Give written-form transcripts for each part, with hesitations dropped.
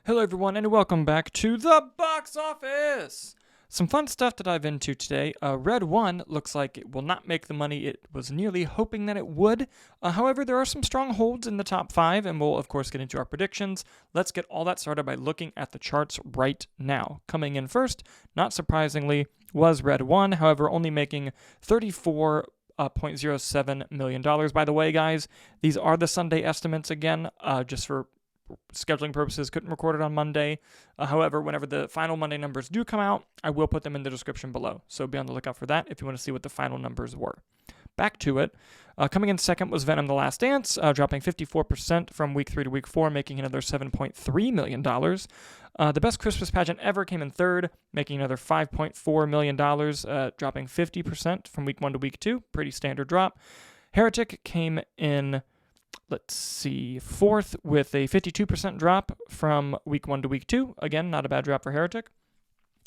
Hello everyone and welcome back to the box office! Some fun stuff to dive into today. Red 1 looks like it will not make the money it was nearly hoping that it would. However, there are some strong holds in the top 5 and we'll of course get into our predictions. Let's get all that started by looking at the charts right now. Coming in first, not surprisingly, was Red 1, however only making $34.07 million. By the way, guys, these are the Sunday estimates again, just for scheduling purposes, couldn't record it on Monday. However, whenever the final Monday numbers do come out, I will put them in the description below. So be on the lookout for that if you want to see what the final numbers were. Back to it. Coming in second was Venom: The Last Dance, dropping 54% from week 3 to week 4, making another $7.3 million. The Best Christmas Pageant Ever came in third, making another $5.4 million, dropping 50% from week 1 to week 2. Pretty standard drop. Heretic came in fourth with a 52% drop from week 1 to week 2. Again, not a bad drop for Heretic.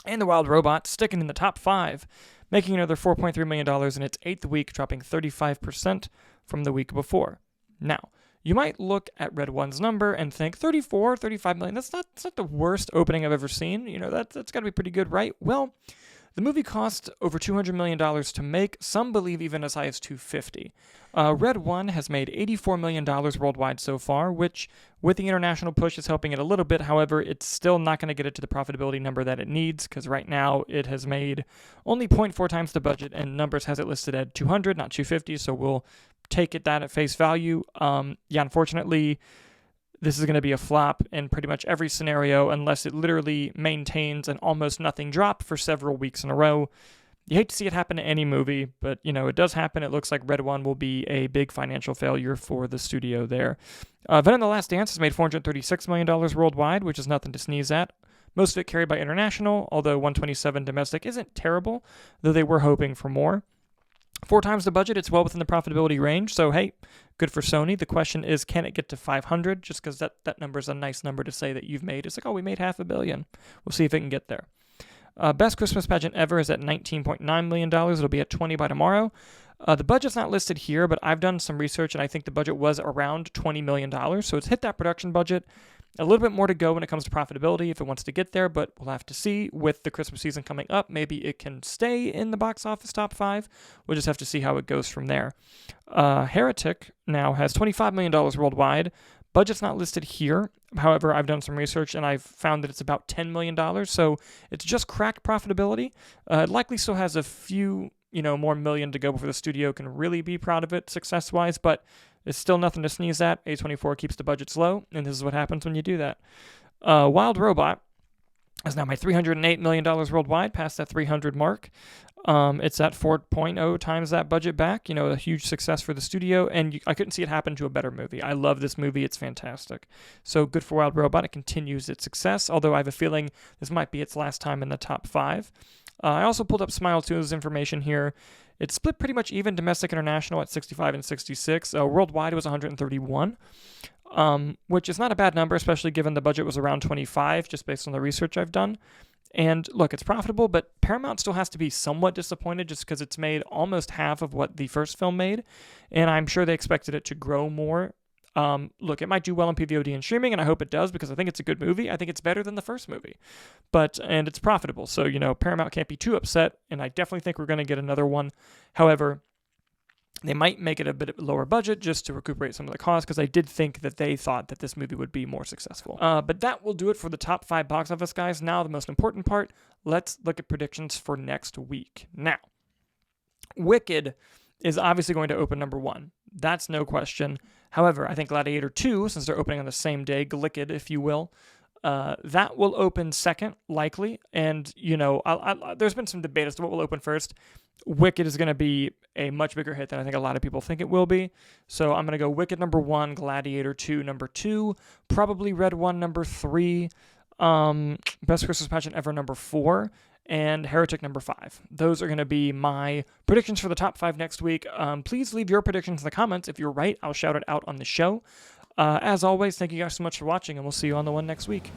And The Wild Robot sticking in the top 5, making another $4.3 million in its 8th week, dropping 35% from the week before. Now, you might look at Red 1's number and think 35 million, that's not the worst opening I've ever seen. You know, that's got to be pretty good, right? Well, the movie cost over $200 million to make, some believe even as high as $250. Red 1 has made $84 million worldwide so far, which with the international push is helping it a little bit. However, it's still not going to get it to the profitability number that it needs, because right now it has made only 0.4 times the budget, and Numbers has it listed at 200, not 250, so we'll take it that at face value. Unfortunately, this is going to be a flop in pretty much every scenario unless it literally maintains an almost nothing drop for several weeks in a row. You hate to see it happen to any movie, but, you know, it does happen. It looks like Red 1 will be a big financial failure for the studio there. Venom: The Last Dance has made $436 million worldwide, which is nothing to sneeze at. Most of it carried by international, although $127 domestic isn't terrible, though they were hoping for more. 4 times the budget, it's well within the profitability range, so hey, good for Sony. The question is, can it get to 500? Just because that number is a nice number to say that you've made. It's like, oh, we made $500 million. We'll see if it can get there. Best Christmas Pageant Ever is at $19.9 million. It'll be at 20 by tomorrow. The budget's not listed here, but I've done some research, and I think the budget was around $20 million, so it's hit that production budget. A little bit more to go when it comes to profitability if it wants to get there, but we'll have to see. With the Christmas season coming up, maybe it can stay in the box office top 5. We'll just have to see how it goes from there. Heretic now has $25 million worldwide. Budget's not listed here. However, I've done some research and I've found that it's about $10 million, so it's just cracked profitability. It likely still has a few, more million to go before the studio can really be proud of it success-wise, but it's still nothing to sneeze at. A24 keeps the budgets low, and this is what happens when you do that. Wild Robot has now made $308 million worldwide, past that 300 mark. It's at 4.0 times that budget back, a huge success for the studio, and I couldn't see it happen to a better movie. I love this movie. It's fantastic. So good for Wild Robot. It continues its success, although I have a feeling this might be its last time in the top 5. I also pulled up Smile 2's information here. It's split pretty much even, domestic international at 65 and 66. Worldwide it was 131, which is not a bad number, especially given the budget was around 25, just based on the research I've done. And look, it's profitable, but Paramount still has to be somewhat disappointed just because it's made almost half of what the first film made, and I'm sure they expected it to grow more. Look, it might do well on PVOD and streaming, and I hope it does because I think it's a good movie. I think it's better than the first movie, and it's profitable. So, Paramount can't be too upset, and I definitely think we're going to get another one. However, they might make it a bit lower budget just to recuperate some of the costs, because I did think that they thought that this movie would be more successful. But that will do it for the top 5 box office, guys. Now, the most important part, let's look at predictions for next week. Now, Wicked is obviously going to open number 1. That's no question. However, I think Gladiator 2, since they're opening on the same day, Glicked, if you will, that will open second, likely. And, there's been some debate as to what will open first. Wicked is going to be a much bigger hit than I think a lot of people think it will be. So I'm going to go Wicked number 1, Gladiator 2 number 2, probably Red 1 number 3, Best Christmas Pageant Ever number 4, and Heretic number 5. Those are going to be my predictions for the top 5 next week. Please leave your predictions in the comments. If you're right, I'll shout it out on the show. As always, thank you guys so much for watching, and we'll see you on the one next week.